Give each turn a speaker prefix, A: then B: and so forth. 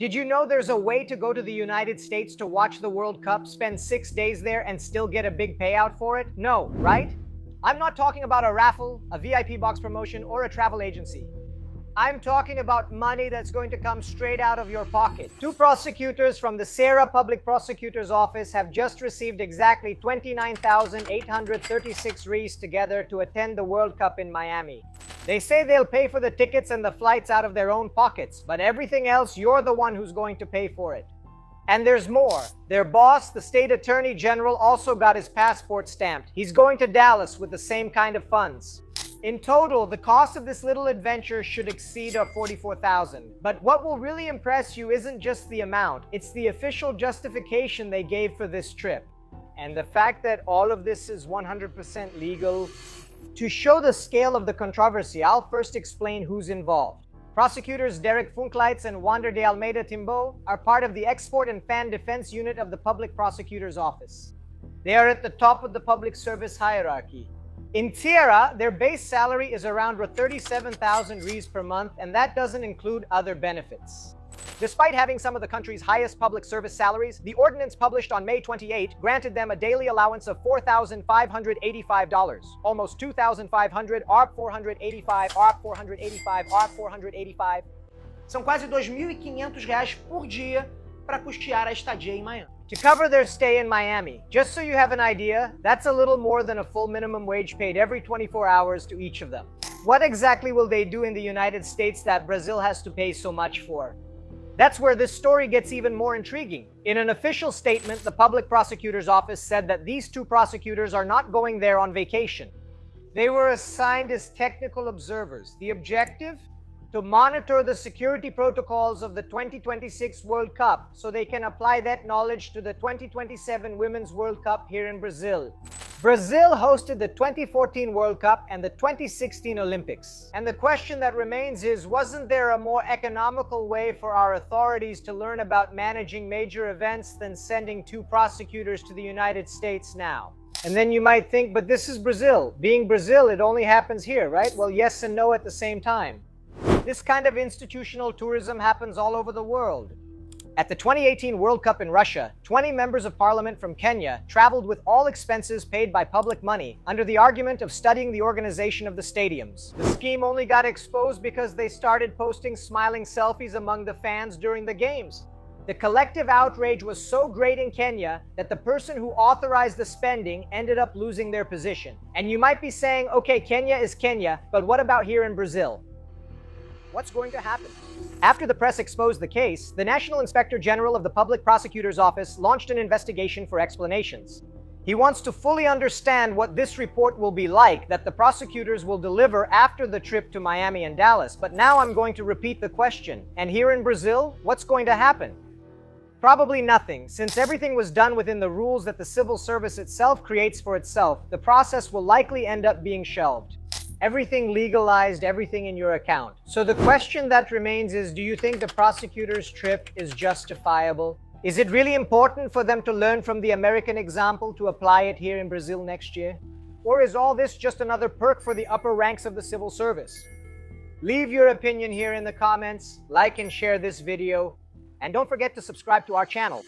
A: Did you know there's a way to go to the United States to watch the World Cup, spend 6 days there, and still get a big payout for it? No, right? I'm not talking about a raffle, a VIP box promotion, or a travel agency. I'm talking about money that's going to come straight out of your pocket. Two prosecutors from the Sarah Public Prosecutor's Office have just received exactly 29,836 Rs together to attend the World Cup in Miami. They say they'll pay for the tickets and the flights out of their own pockets, but everything else, you're the one who's going to pay for it. And there's more. Their boss, the state attorney general, also got his passport stamped. He's going to Dallas with the same kind of funds. In total, the cost of this little adventure should exceed $44,000. But what will really impress you isn't just the amount, it's the official justification they gave for this trip. And the fact that all of this is 100% legal. To show the scale of the controversy, I'll first explain who's involved. Prosecutors Derek Funkleitz and Wander de Almeida Timbo are part of the Export and Fan Defense Unit of the Public Prosecutor's Office. They are at the top of the public service hierarchy. In Tierra, their base salary is around 37,000 Rs per month, and that doesn't include other benefits. Despite having some of the country's highest public service salaries, the ordinance published on May 28 granted them a daily allowance of $4,585, almost $2,500, ARP 485, ARP 485, ARP 485.
B: São quase R$2.500 por dia para custear a estadia em Miami.
A: To cover their stay in Miami. Just so you have an idea, that's a little more than a full minimum wage paid every 24 hours to each of them. What exactly will they do in the United States that Brazil has to pay so much for? That's where this story gets even more intriguing. In an official statement, the Public Prosecutor's Office said that these two prosecutors are not going there on vacation. They were assigned as technical observers. The objective? To monitor the security protocols of the 2026 World Cup so they can apply that knowledge to the 2027 Women's World Cup here in Brazil. Brazil hosted the 2014 World Cup and the 2016 Olympics. And the question that remains is, wasn't there a more economical way for our authorities to learn about managing major events than sending two prosecutors to the United States now? And then you might think, but this is Brazil. Being Brazil, it only happens here, right? Well, yes and no at the same time. This kind of institutional tourism happens all over the world. At the 2018 World Cup in Russia, 20 members of parliament from Kenya traveled with all expenses paid by public money under the argument of studying the organization of the stadiums. The scheme only got exposed because they started posting smiling selfies among the fans during the games. The collective outrage was so great in Kenya that the person who authorized the spending ended up losing their position. And you might be saying, okay, Kenya is Kenya, but what about here in Brazil? What's going to happen? After the press exposed the case, the National Inspector General of the Public Prosecutor's Office launched an investigation for explanations. He wants to fully understand what this report will be like that the prosecutors will deliver after the trip to Miami and Dallas. But now I'm going to repeat the question. And here in Brazil, what's going to happen? Probably nothing. Since everything was done within the rules that the civil service itself creates for itself, the process will likely end up being shelved. Everything legalized, everything in your account. So the question that remains is, do you think the prosecutor's trip is justifiable? Is it really important for them to learn from the American example to apply it here in Brazil next year? Or is all this just another perk for the upper ranks of the civil service? Leave your opinion here in the comments, like and share this video, and don't forget to subscribe to our channel.